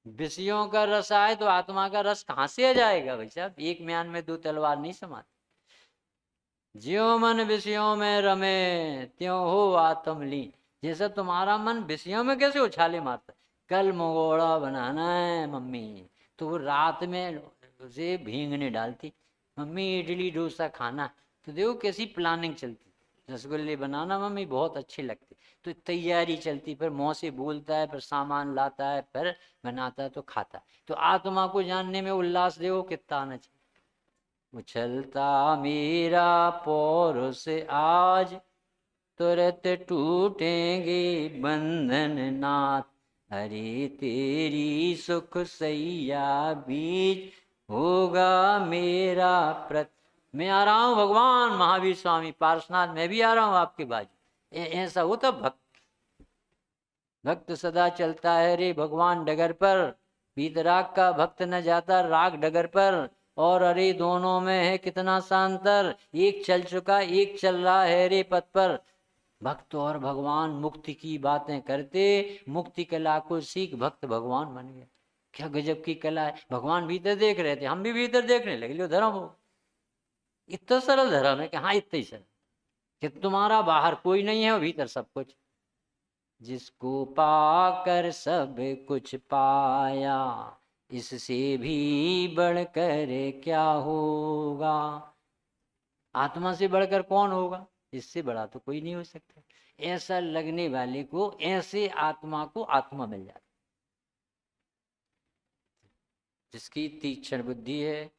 विषयों का रस आए तो आत्मा का रस कहां से आ जाएगा भाई साहब? एक म्यान में दो तलवार नहीं समाती। ज्यो मन विषयों में रमे त्यों हो आत्म लीन। जैसा तुम्हारा मन विषयों में कैसे उछाले मारता, कल मंगोड़ा बनाना है मम्मी, तो वो रात में उसे भींगने डालती, मम्मी इडली डोसा खाना, तो देखो कैसी प्लानिंग चलती, रसगुल्ले बनाना मम्मी बहुत अच्छे लगते, तो तैयारी चलती, फिर मुंह से बोलता है, फिर सामान लाता है, फिर बनाता है तो खाता है। तो आत्मा को जानने में उल्लास देखो कितना आना चाहिए। उछलता मेरा पौरुष आज, तुरंत टूटेंगे बंधन नाथ, हरे तेरी सुख सैया बीच होगा मेरा प्रत। मैं आ रहा हूँ भगवान महावीर स्वामी पार्श्वनाथ, मैं भी आ रहा हूँ आपके बाजू। ऐसा होता भक्त, भक्त सदा चलता है रे भगवान डगर पर, वीतराग का भक्त न जाता राग डगर पर, और अरे दोनों में है कितना सांतर, एक चल चुका एक चल रहा है रे पथ पर। भक्त और भगवान मुक्ति की बातें करते, मुक्ति कला को सीख भक्त भगवान बन गया। क्या गजब की कला है। भगवान भीतर देख रहे थे, हम भी भीतर देखने लगे, लो धर्म हो। इतना सरल धर्म है कि हाँ इतना ही सरल कि तुम्हारा बाहर कोई नहीं है और भीतर सब कुछ। जिसको पाकर सब कुछ पाया, इससे भी बढ़कर क्या होगा। आत्मा से बढ़कर कौन होगा, इससे बड़ा तो कोई नहीं हो सकता। ऐसा लगने वाले को, ऐसे आत्मा को आत्मा मिल जाती, जिसकी तीक्ष्ण बुद्धि है,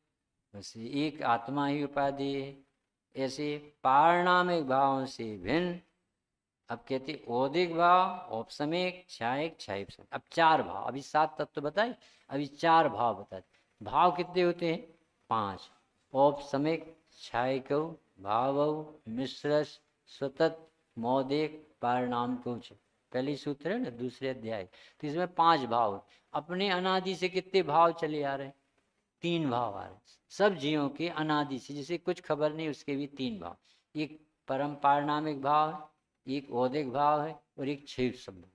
वैसे एक आत्मा ही उपाधि है। ऐसे पारणामिक भावों से भिन्न। अब कहते औदिक भाव, औपसमिक, क्षायिक, क्षायिक। अब चार भाव, अभी 7 तत्व बताए, अभी 4 भाव बताए। भाव कितने होते हैं? 5। औपसमिक, क्षायिक, भाव, मिश्रस, स्वतत, मौदिक, पारिणाम कुछ। पहली सूत्र है ना दूसरे अध्याय, तो इसमें 5 भाव। अपने अनादि से कितने भाव चले आ रहे हैं? 3 भाव आ रहे हैं सब जीवों के अनादि से, जिसे कुछ खबर नहीं उसके भी 3 भाव। एक परम पारिणामिक भाव है, एक औदिक भाव है, और एक क्षयिक संभाव।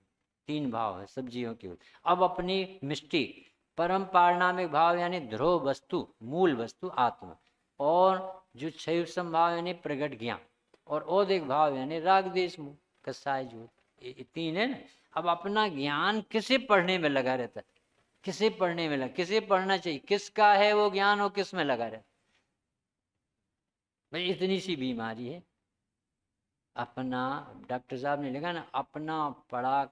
3 भाव है सब जीवों के। अब अपनी मिष्टि परम पारिणामिक भाव यानी ध्रुव वस्तु, मूल वस्तु आत्मा, और जो क्षयिक संभाव यानी प्रगट ज्ञान, और औदिक भाव यानी राग देश मोह कसाय जो, 3 है ना। अब अपना ज्ञान किसे पढ़ने में लगा रहता है? किसे पढ़ने में लगा, किसे पढ़ना चाहिए, किसका है वो ज्ञान, और किस में लगा रहता भाई? इतनी सी बीमारी है। अपना, डॉक्टर साहब ने लिखा ना, अपना पढ़ा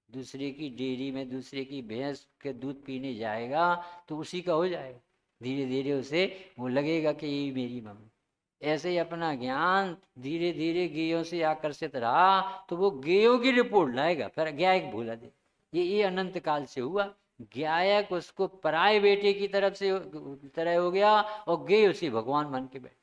दूसरे की डेयरी में दूसरे की भैंस के दूध पीने जाएगा तो उसी का हो जाएगा। धीरे धीरे उसे वो लगेगा कि ये मेरी मम्मी। ऐसे ही अपना ज्ञान धीरे धीरे गेयों से आकर्षित रहा तो वो गेयों की रिपोर्ट लाएगा, फिर गायक भूला दे। ये अनंत काल से हुआ। गायक उसको पराये बेटे की तरफ से तरह हो गया, और गेय उसी भगवान बन के बैठे।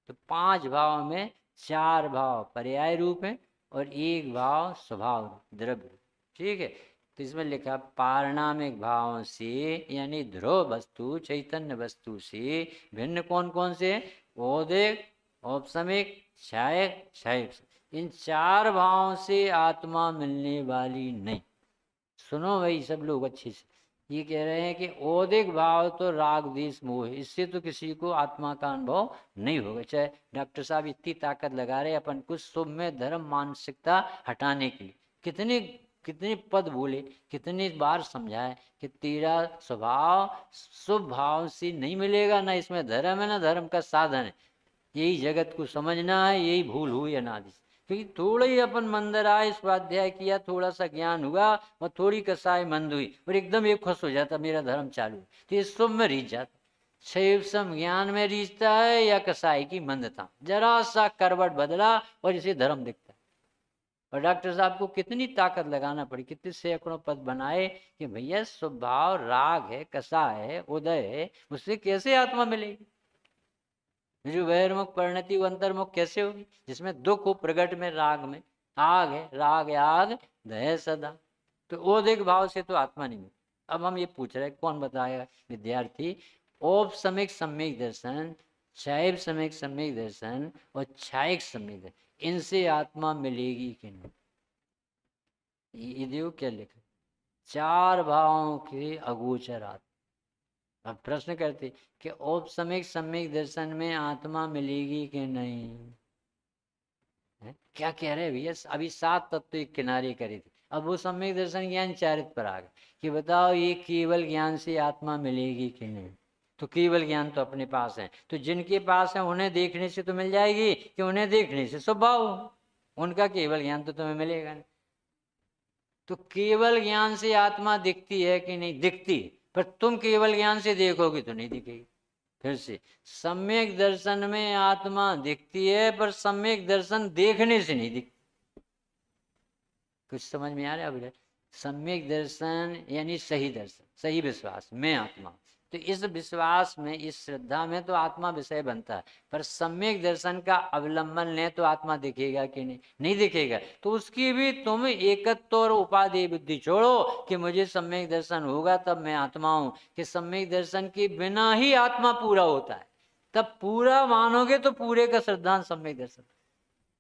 तो 5 भाव में 4 भाव पर्याय रूप है और 1 भाव स्वभाव द्रव्य। ठीक है, तो इसमें लिखा पारिणामिक भाव से यानी ध्रुव वस्तु चैतन्य वस्तु से भिन्न कौन कौन से? औदिक, औपसमिक, क्षायक, क्षयिक। इन 4 भावों से आत्मा मिलने वाली नहीं। सुनो भाई सब लोग अच्छे से, ये कह रहे हैं कि औदिक भाव तो राग द्वेष मोह है, इससे तो किसी को आत्मा का अनुभव नहीं होगा। चाहे डॉक्टर साहब इतनी ताकत लगा रहे अपन कुछ शुभ में धर्म मानसिकता हटाने के लिए, कितने कितने पद बोले, कितनी बार समझाए कि तेरा स्वभाव शुभ भाव से नहीं मिलेगा, ना इसमें धर्म है ना धर्म का साधन है। यही जगत को समझना है, यही भूल हुई अनादि से। क्योंकि थोड़ा ही अपन मंदिर आए, स्वाध्याय किया, थोड़ा सा ज्ञान हुआ और थोड़ी कसाई मंद हुई और एकदम एक खुश हो जाता मेरा धर्म चालू है, तो ये शुभ में रीझ जाता। शैव सम ज्ञान में रीझता है या कसाई की मंदता, जरा सा करवट बदला और इसे धर्म दिखता है। और डॉक्टर साहब को कितनी ताकत लगाना पड़ी, कितने सैकड़ों पद बनाए कि भैया स्वभाव राग है, कसाय है, उदय है, उससे कैसे आत्मा मिलेगी? जो बहिर्मुख परिणति वो अंतर्मुख कैसे होगी? जिसमें दुख हो प्रगट में राग में, आग है, राग आग दहे सदा। तो ओदिक भाव से तो आत्मा नहीं मिलती। अब हम ये पूछ रहे हैं, कौन बताएगा विद्यार्थी? औपसमिक सम्यक दर्शन, शैव सम्यक सम्यक दर्शन और छायक सम्यक दर्शन, इनसे आत्मा मिलेगी कि नहीं? ये देखो क्या लिखा, चार भावों के अगोचर आत्मा। अब प्रश्न करते कि औपसमिक सम्यक दर्शन में आत्मा मिलेगी कि नहीं? है? क्या कह रहे हैं भैया? अभी सात तत्व एक किनारे करे थे, अब वो सम्यक दर्शन ज्ञान चारित पर आ गए कि बताओ ये केवल ज्ञान से आत्मा मिलेगी कि नहीं? तो केवल ज्ञान तो अपने पास है, तो जिनके पास है उन्हें देखने से तो मिल जाएगी कि उन्हें देखने से स्वभाव, उनका केवल ज्ञान तो तुम्हें मिलेगा नहीं। तो केवल ज्ञान से आत्मा दिखती है कि नहीं? दिखती, पर तुम केवल ज्ञान से देखोगे तो नहीं दिखेगी। फिर से, सम्यक दर्शन में आत्मा दिखती है, पर सम्यक दर्शन देखने से नहीं दिखती। कुछ समझ में आ रहा है? सम्यक दर्शन यानी सही दर्शन, सही विश्वास में आत्मा, तो इस विश्वास में, इस श्रद्धा में तो आत्मा विषय बनता है, पर सम्यक दर्शन का अवलंबन ले तो आत्मा दिखेगा कि नहीं? नहीं दिखेगा। तो उसकी भी तुम एकत्व और उपाधि बुद्धि छोड़ो कि मुझे सम्यक दर्शन होगा तब मैं आत्मा हूं, कि सम्यक दर्शन के बिना ही आत्मा पूरा होता है। तब पूरा मानोगे तो पूरे का सिद्धांत सम्यक दर्शन।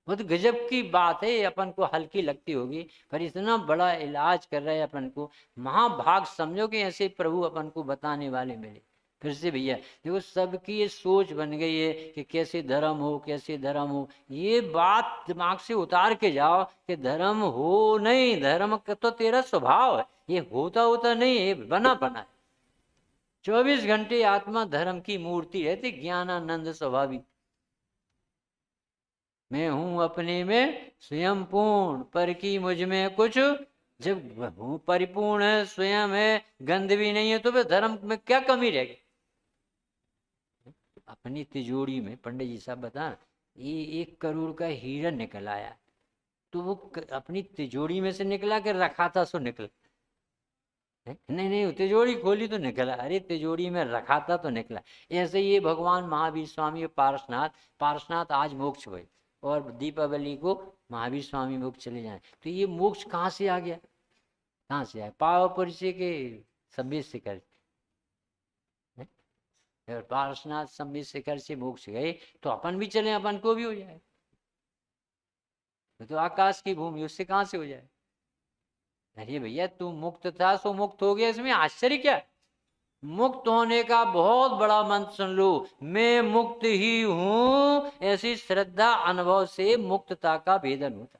बहुत गजब की बात है, ये अपन को हल्की लगती होगी, पर इतना बड़ा इलाज कर रहे हैं अपन को। महाभाग समझो कि ऐसे प्रभु अपन को बताने वाले मिले। फिर से भैया देखो, सबकी ये सोच बन गई है कि कैसे धर्म हो, कैसे धर्म हो। ये बात दिमाग से उतार के जाओ कि धर्म हो नहीं, धर्म का तो तेरा स्वभाव है, ये होता होता नहीं है, बना बना है। 24 घंटे आत्मा धर्म की मूर्ति रहती, ज्ञानानंद स्वाभाविक। मैं हूं अपने में स्वयं पूर्ण, पर की मुझ में कुछ, जब हूं परिपूर्ण है, स्वयं है, गंध भी नहीं है, तो फिर धर्म में क्या कमी रहेगी? अपनी तिजोरी में पंडित जी साहब बता, ये 1 करोड़ का हीरा निकल आया, तो वो अपनी तिजोरी में से निकला कि रखा था सो निकला? नहीं नहीं, तिजोरी खोली तो निकला, अरे तिजोरी में रखा था तो निकला। ऐसे ये भगवान महावीर स्वामी और पार्श्वनाथ, पार्श्वनाथ आज मोक्ष हुए और दीपावली को महावीर स्वामी मोक्ष चले जाए, तो ये मोक्ष कहाँ से आ गया? कहाँ से आया? पावापुर से के संबित शिखर, और पार्श्वनाथ संबित शिखर से मोक्ष गए, तो अपन भी चले, अपन को भी हो जाए। तो आकाश की भूमि, उससे कहाँ से हो जाए? अरे भैया तू मुक्त था सो मुक्त हो गया, इसमें आश्चर्य क्या? मुक्त होने का बहुत बड़ा मंत्र सुन लो, मैं मुक्त ही हूं, ऐसी श्रद्धा अनुभव से मुक्तता का भेदन होता।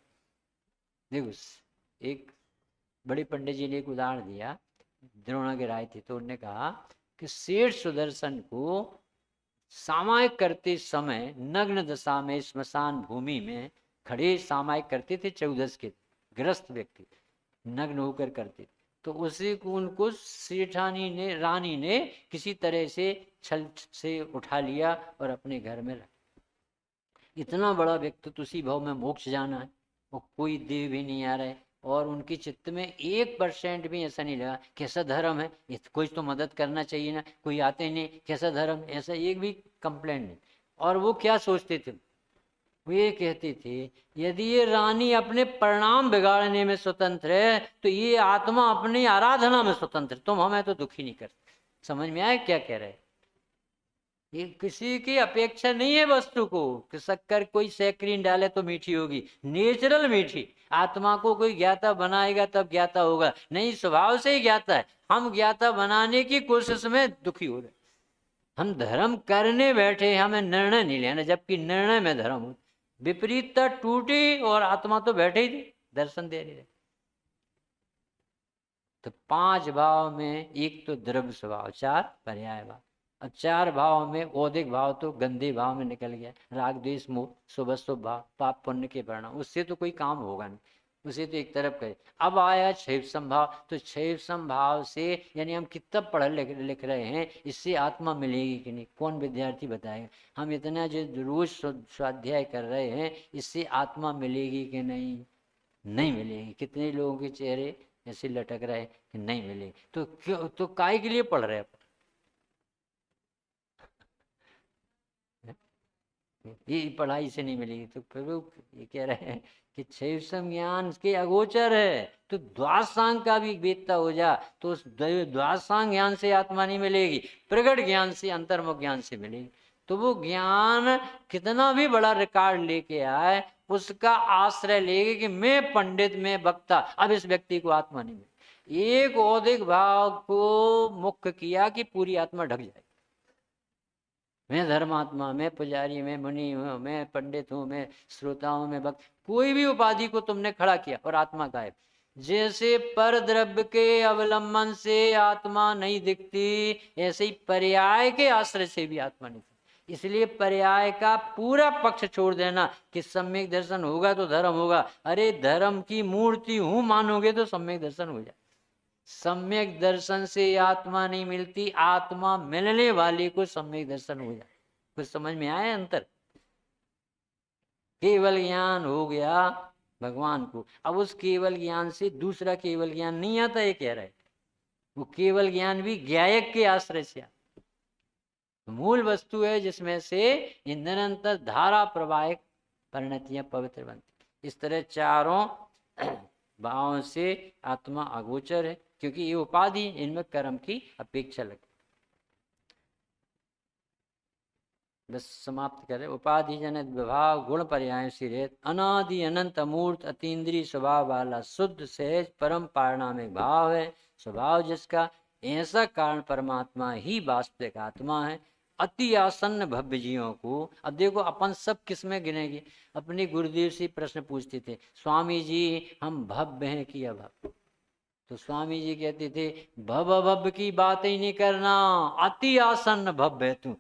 देखो, एक बड़े पंडित जी ने एक उदाहरण दिया, द्रोणागिराए थे, तो उन्होंने कहा कि सेठ सुदर्शन को सामायिक करते समय नग्न दशा में स्मशान भूमि में खड़े सामायिक करते थे, 14 के ग्रस्त व्यक्ति नग्न होकर करते, तो उसी को उनको सेठानी ने, रानी ने किसी तरह से छल से उठा लिया और अपने घर में रख। इतना बड़ा व्यक्ति उसी भाव में मोक्ष जाना है, और कोई देव भी नहीं आ रहे, और उनके चित्त में 1% भी ऐसा नहीं लगा कैसा धर्म है, कोई तो मदद करना चाहिए ना, कोई आते नहीं, कैसा धर्म, ऐसा एक भी कंप्लेंट नहीं। और वो क्या सोचते थे? वो ये कहते थे, यदि ये रानी अपने परिणाम बिगाड़ने में स्वतंत्र है, तो ये आत्मा अपनी आराधना में स्वतंत्र, तुम हमें तो दुखी नहीं करते। समझ में आया क्या कह रहे हैं? ये किसी की अपेक्षा नहीं है वस्तु को, कि शक्कर कोई सैक्रीन डाले तो मीठी होगी, नेचुरल मीठी। आत्मा को कोई ज्ञाता बनाएगा तब ज्ञाता होगा, नहीं स्वभाव से ही ज्ञाता है। हम ज्ञाता बनाने की कोशिश में दुखी हो रहे, हम धर्म करने बैठे, हमें निर्णय नहीं लेना, जबकि निर्णय में धर्म हो। विपरीतता टूटी और आत्मा तो बैठे ही थी, दर्शन दे रहे। तो 5 भाव में एक तो द्रव्य स्वभाव, 4 पर्याय भाव। अब 4 भाव में औदिक भाव तो गंदे भाव में निकल गया, राग द्वेष मोह शुभ शुभ भाव, पाप पुण्य के परिणाम, उससे तो कोई काम होगा नहीं, उसे तो एक तरफ करे। अब आया क्षैव संभाव, तो क्षैव संभाव से यानी हम कितना पढ़ लिख रहे हैं, इससे आत्मा मिलेगी कि नहीं? कौन विद्यार्थी बताएगा? हम इतना जो रोज स्वाध्याय कर रहे हैं, इससे आत्मा मिलेगी कि नहीं? नहीं मिलेगी। कितने लोगों के चेहरे ऐसे लटक रहे कि नहीं मिलेगी। तो क्यों, तो काय के लिए पढ़ रहे हैं? ये पढ़ाई से नहीं मिलेगी, तो फिर वो ये कह रहे हैं कि क्षैव ज्ञान के अगोचर है, तो द्वादशांग का भी वेत्ता हो जा तो उस द्वादशांग ज्ञान से आत्मा नहीं मिलेगी, प्रगट ज्ञान से, अंतर्मुख ज्ञान से मिलेगी। तो वो ज्ञान कितना भी बड़ा रिकॉर्ड लेके आए, उसका आश्रय लेके कि मैं पंडित, मैं वक्ता, अब इस व्यक्ति को आत्मा नहीं मिली। एक औदिक भाव को मुख्य किया कि पूरी आत्मा ढक जाए। मैं धर्मात्मा, मैं पुजारी, मैं मुनि हूँ, मैं पंडित हूँ, मैं श्रोता हूँ, मैं भक्त, कोई भी उपाधि को तुमने खड़ा किया और आत्मा गायब। जैसे पर द्रव्य के अवलंबन से आत्मा नहीं दिखती, ऐसे ही पर्याय के आश्रय से भी आत्मा नहीं दिखती। इसलिए पर्याय का पूरा पक्ष छोड़ देना कि सम्यक दर्शन होगा तो धर्म होगा। अरे धर्म की मूर्ति हूं मानोगे तो सम्यक दर्शन हो जाए। सम्यक दर्शन से आत्मा नहीं मिलती, आत्मा मिलने वाले को सम्यक दर्शन हो जाए। कुछ समझ में आया अंतर? केवल ज्ञान हो गया भगवान को, अब उस केवल ज्ञान से दूसरा केवल ज्ञान नहीं आता, ये कह रहा है। वो केवल ज्ञान भी ज्ञायक के आश्रय से आता। मूल वस्तु है जिसमें से ये निरंतर धारा प्रवाहिक परिणतियां पवित्र बनती। इस तरह चारों भावों से आत्मा अगोचर है, क्योंकि ये उपाधि, इनमें कर्म की अपेक्षा लगती। बस समाप्त करें। उपाधि जनित विभाव गुण पर्याय सिरेत अनादि अनंत अमूर्त अतीन्द्रिय स्वभाव वाला शुद्ध सहज परम पारणामिक भाव है। स्वभाव जिसका, ऐसा कारण परमात्मा ही वास्तविक आत्मा है। अति आसन्न भव्य जीवों को, अब देखो अपन सब किस में गिनेंगे? अपने गुरुदेव से प्रश्न पूछते थे, स्वामी जी हम भव्य हैं कि अभव्य? तो स्वामी जी कहते थे भव भव्य की बात ही नहीं करना, अति आसन्न भव्य है तू,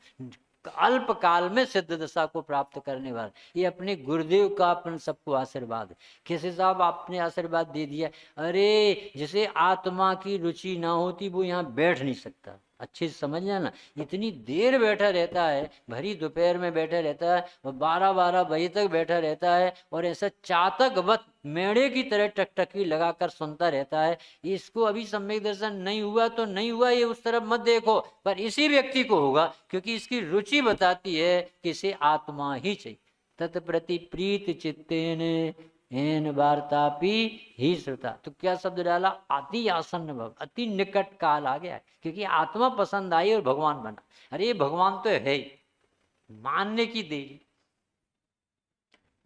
अल्प काल में सिद्ध दशा को प्राप्त करने वाला। ये अपने गुरुदेव का अपन सबको आशीर्वाद है। किसी साहब आपने आशीर्वाद दे दिया, अरे जिसे आत्मा की रुचि ना होती वो यहाँ बैठ नहीं सकता। अच्छे से समझ लेना, इतनी देर बैठा रहता है, भरी दोपहर में बैठा रहता है और 12-12 बजे तक बैठा रहता है और ऐसा चातकवत मेढ़े की तरह टकटकी लगाकर सुनता रहता है। इसको अभी सम्यक दर्शन नहीं हुआ तो नहीं हुआ, ये उस तरफ मत देखो, पर इसी व्यक्ति को होगा, क्योंकि इसकी रुचि बताती है कि इसे आत्मा ही चाहिए। तत्प्रति प्रीत चित्तेन एन वार्तापी ही श्रुता। तो क्या शब्द डाला? अति आसन्न भव, अति निकट काल आ गया है, क्योंकि आत्मा पसंद आई और भगवान बना। अरे भगवान तो है ही, मानने की देरी।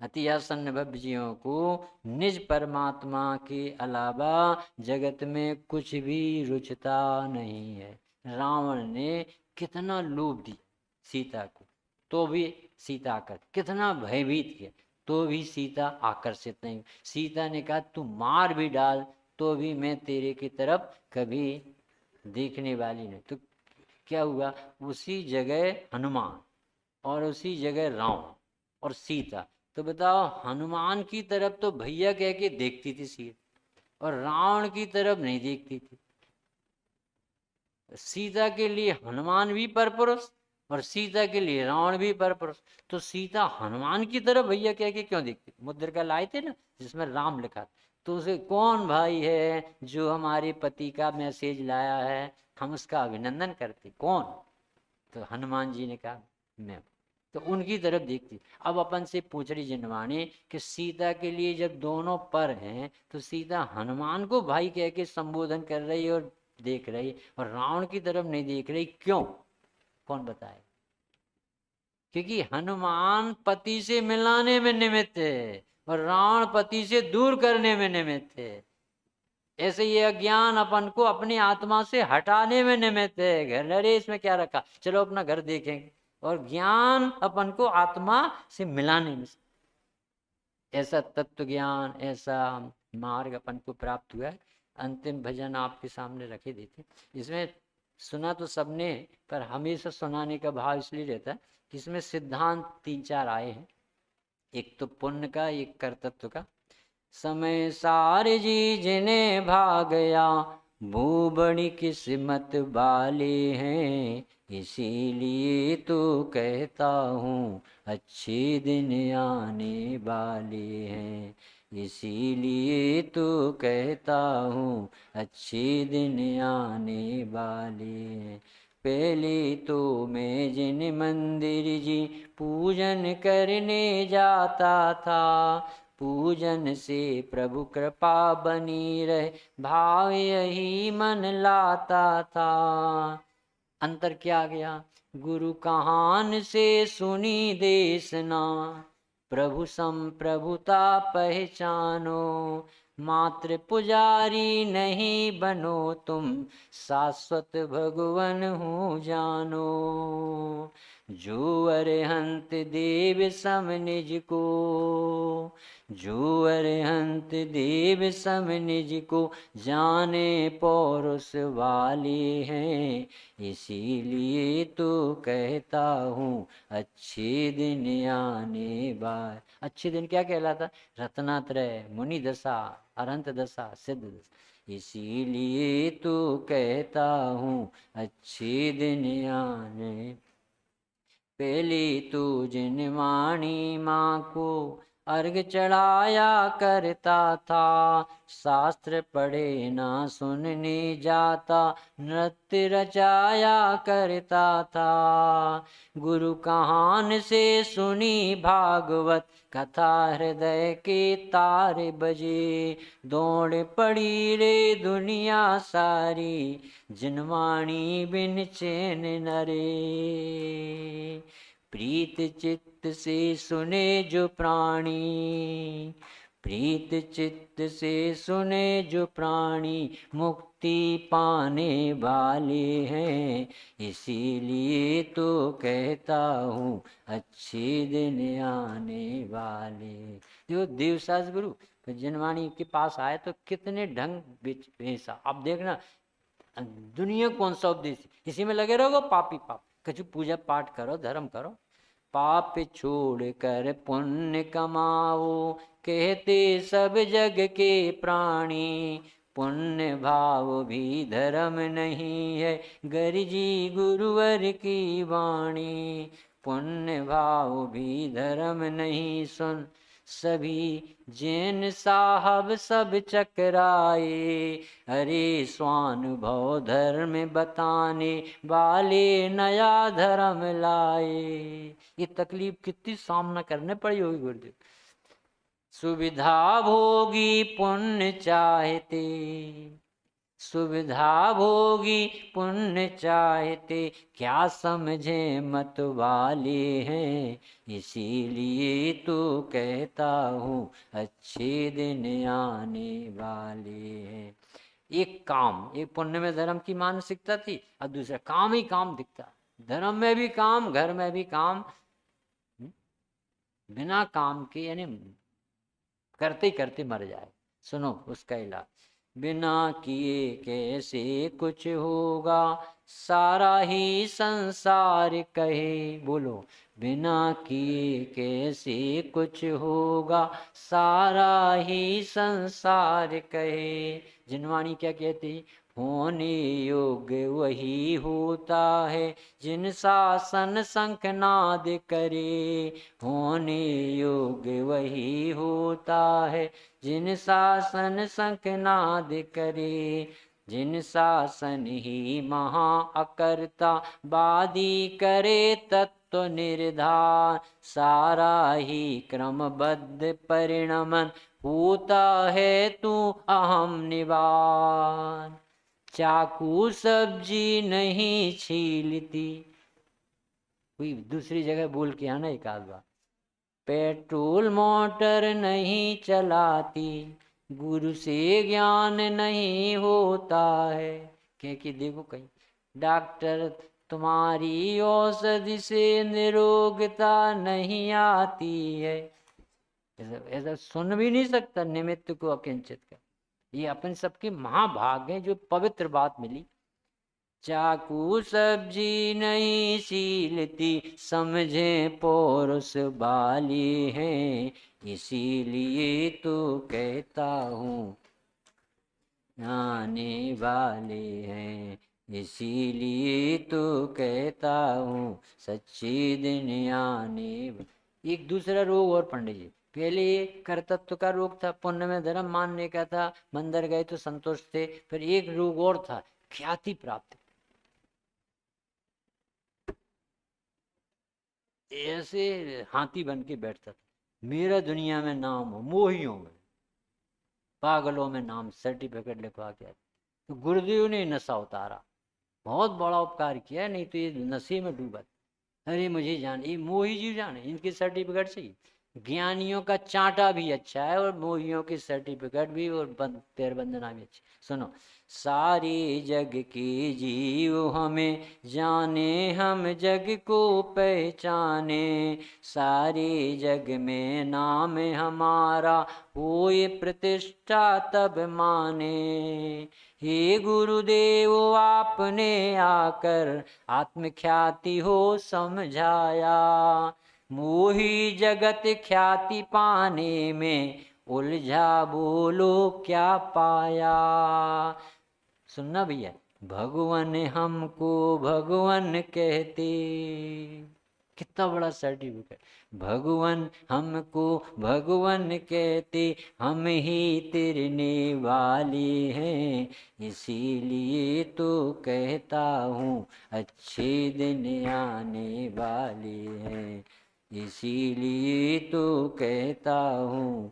अति आसन्न भव्य जीवों को निज परमात्मा के अलावा जगत में कुछ भी रुचता नहीं है। रावण ने कितना लोभ दिया सीता को, तो भी सीता आकर, कितना भयभीत किया तो भी सीता आकर्षित नहीं। सीता ने कहा तू मार भी डाल तो भी मैं तेरे की तरफ कभी देखने वाली नहीं। तो क्या हुआ? उसी जगह हनुमान और उसी जगह रावण और सीता। तो बताओ, हनुमान की तरफ तो भैया कह के देखती थी सीता, और रावण की तरफ नहीं देखती थी। सीता के लिए हनुमान भी परपुरुष और सीता के लिए रावण भी परपुरुष। तो सीता हनुमान की तरफ भैया कह के क्यों देखती? मुद्रिका लाए थे ना जिसमें राम लिखा, तो उसे कौन भाई है जो हमारे पति का मैसेज लाया है, हम उसका अभिनंदन करते, कौन? तो हनुमान जी ने कहा मैं। तो उनकी तरफ देखती। अब अपन से पूछ रही जिनवाणी कि सीता के लिए जब दोनों पर हैं तो सीता हनुमान को भाई कह के संबोधन कर रही और देख रही, और रावण की तरफ नहीं देख रही, क्यों? कौन बताए? क्योंकि हनुमान पति से मिलाने में निमित्त है और रावण पति से दूर करने में निमित्त है। ऐसे ये अज्ञान अपन को अपनी आत्मा से हटाने में निमित्त है। घर, अरे इसमें क्या रखा, चलो अपना घर देखेंगे। और ज्ञान अपन को आत्मा से मिलाने में, ऐसा तत्व ज्ञान, ऐसा मार्ग अपन को प्राप्त हुआ है। अंतिम भजन आपके सामने रखे देते। इसमें सुना तो सबने, पर हमेशा सुनाने का भाव इसलिए रहता है कि इसमें सिद्धांत 3-4 आए हैं। एक तो पुण्य का, एक कर्तत्व का। समय सार जी जिन्हें भागया भूबड़ी किस्मत वाले हैं, इसीलिए तो कहता हूँ अच्छे दिन आने वाले हैं, इसीलिए तो कहता हूँ अच्छे दिन आने वाले हैं। पहले तो मैं जिन मंदिर जी पूजन करने जाता था, पूजन से प्रभु कृपा बनी रहे, भाव यही मन लाता था। अंतर क्या गया? गुरु कहान से सुनी देशना, प्रभु सम प्रभुता पहचानो, मात्र पुजारी नहीं बनो तुम, शाश्वत भगवन हूँ जानो। जो अरहंत देव सम निज को, जो अरहंत देव सम निज को, जाने पौरुष वाले हैं, इसीलिए तो कहता हूँ अच्छे दिन आने बार। अच्छे दिन क्या कहलाता? रत्नात्रय, मुनि दशा, अरहंत दशा, सिद्ध दशा। इसीलिए तो कहता हूँ अच्छे दिन आने। पहली तू जिन वाणी माँ को अर्घ चढ़ाया करता था, शास्त्र पढ़े ना सुनने जाता, नृत्य रचाया करता था। गुरु कहान से सुनी भागवत कथा, हृदय के तार बजे, दौड़ पड़ी रे दुनिया सारी, जिनवाणी बिन चैन न रे। प्रीत चित्त से सुने जो प्राणी, प्रीत चित्त से सुने जो प्राणी, मुक्ति पाने वाले हैं, इसीलिए तो कहता हूँ अच्छे दिन आने वाले। जो देवसास गुरु जनवाणी के पास आए तो कितने ढंग बेचा। अब देखना दुनिया कौन सा उपदेश, इसी में लगे रहोगे पापी पाप। कछु पूजा पाठ करो, धर्म करो, पाप छोड़ कर पुण्य कमाओ, कहते सब जग के प्राणी, पुण्य भाव भी धर्म नहीं है, गरिजी गुरुवर की वाणी। पुण्य भाव भी धर्म नहीं, सुन सभी जैन साहब सब चकराए, अरे स्वानुभव धर्म बताने वाले नया धर्म लाए। ये तकलीफ कितनी सामना करने पड़ी होगी गुरुदेव। सुविधा भोगी पुण्य चाहते, सुविधा भोगी पुण्य चाहते, क्या समझे मत वाले हैं, इसीलिए तो कहता हूँ अच्छे दिन आने वाले हैं। एक काम, एक पुण्य में धर्म की मानसिकता थी, और दूसरा काम ही काम दिखता। धर्म में भी काम, घर में भी काम, बिना काम के यानी करते करते मर जाए। सुनो उसका इलाज। बिना किए कैसे कुछ होगा, सारा ही संसार कहे। बोलो, बिना किए कैसे कुछ होगा, सारा ही संसार कहे। जिनवाणी क्या कहती? होने योग्य वही होता है, जिन शासन शंखनाद करे। होने योग्य वही होता है, जिन शासन शंखनाद करे। जिन शासन ही महा अकर्ता, वादी करे तत्व निर्धार। सारा ही क्रमबद्ध परिणमन, होता है तू अहम निवार। चाकू सब्जी नहीं छीलती, कोई दूसरी जगह बोल के आना एक आध बार। पेट्रोल मोटर नहीं चलाती, गुरु से ज्ञान नहीं होता है। क्योंकि देखो कहीं डॉक्टर तुम्हारी औषधि से निरोगता नहीं आती है। ऐसा सुन भी नहीं सकता निमित्त को अकिंचित का। ये अपन सबके महाभाग हैं जो पवित्र बात मिली। चाकू सब्जी नहीं सीलती, समझे पौरुष बाली हैं, इसीलिए तो कहता हूँ आने वाले हैं। इसीलिए तो कहता हूँ सच्चे दिन आने। एक दूसरा रोग और पंडित जी, पहले कर्तत्व का रोग था, पुण्य में धर्म मानने का था, मंदिर गए तो संतोष थे। फिर एक रोग और था, ख्याति प्राप्ति। ऐसे हाथी बन के बैठता था, मेरा दुनिया में नाम हो, मोहियों में, पागलों में नाम, सर्टिफिकेट लिखवा के। तो गुरुदेव ने नशा उतारा, बहुत बड़ा उपकार किया, नहीं तो ये नशे में डूबा। अरे मुझे जान, ये मोही जी जाने, इनके सर्टिफिकेट से ही। ज्ञानियों का चांटा भी अच्छा है और मोहियों की सर्टिफिकेट भी, और पैर बंदना भी अच्छी। सुनो, सारे जग के जीव हमें जाने, हम जग को पहचाने, सारे जग में नाम हमारा होए प्रतिष्ठा तब माने। हे गुरुदेव आपने आकर आत्मख्याति हो समझाया, मोही जगत ख्याति पाने में उलझा बोलो क्या पाया। सुनना भैया, भगवान हमको भगवान कहते, कितना बड़ा सर्टिफिकेट। भगवान हमको भगवान कहते, हम ही तिरने वाले हैं, इसीलिए तो कहता हूँ अच्छे दिन आने वाले हैं, इसीलिए तो कहता हूँ।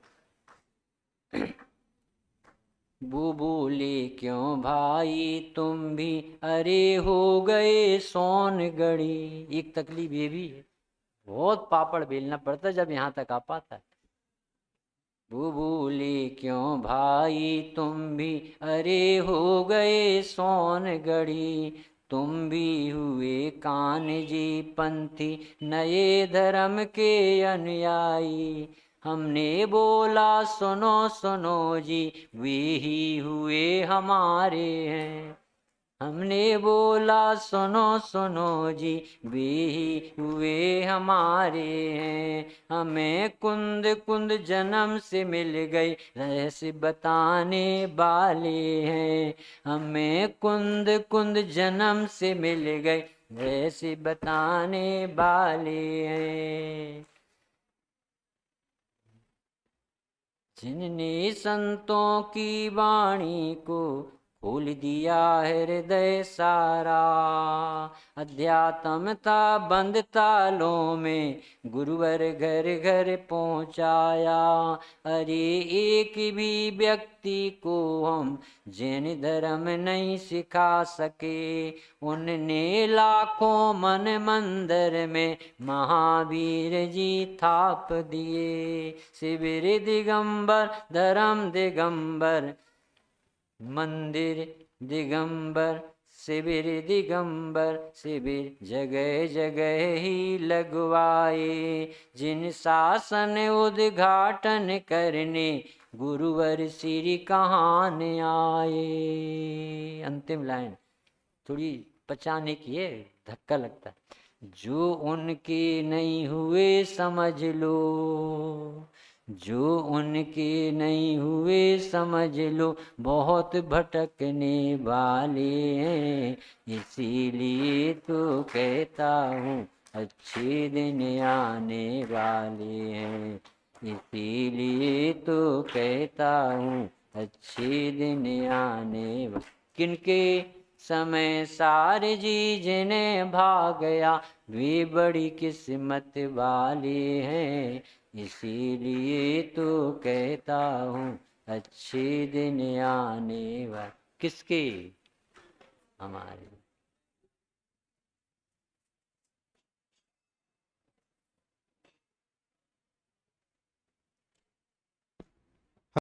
वो बोले क्यों भाई तुम भी अरे हो गए सोनगढ़ी। एक तकलीफ ये भी है, बहुत पापड़ बेलना पड़ता जब यहाँ तक आ पाता है। वो बोले क्यों भाई तुम भी अरे हो गए सोनगढ़ी, तुम भी हुए कान जी पंथी नए धर्म के अनुयायी। हमने बोला सुनो सुनो जी, वे ही हुए हमारे हैं। हमने बोला सुनो सुनो जी, वे ही हुए हमारे हैं। हमें कुंद कुंद जन्म से मिल गए रहस्य बताने वाले हैं। हमें कुंद कुंद जन्म से मिल गए रहस्य बताने वाले हैं। जिनने संतों की वाणी को खोल दिया हृदय सारा, अध्यात्म था बंद तालों में गुरुवर घर घर पहुँचाया। अरे एक भी व्यक्ति को हम जैन धर्म नहीं सिखा सके, उनने लाखों मन मंदिर में महावीर जी थाप दिए। शिविर दिगंबर धर्म दिगंबर, मंदिर दिगंबर, शिविर दिगंबर, शिविर जगह जगह ही लगवाए। जिन शासन उद्घाटन करने गुरुवर श्री कहान आए। अंतिम लाइन थोड़ी पचाने की है, धक्का लगता है। जो उनके नहीं हुए समझ लो, जो उनके नहीं हुए समझ लो, बहुत भटकने वाले हैं, इसीलिए तो कहता हूँ अच्छे दिन आने वाले हैं, इसीलिए तो कहता हूँ अच्छे दिन आने वाले। किनके समय सारे जी जिन्हें भाग गया, वे बड़ी किस्मत वाले हैं, इसीलिए तो कहता हूँ अच्छे दिन आने वाले। किसके? हमारे।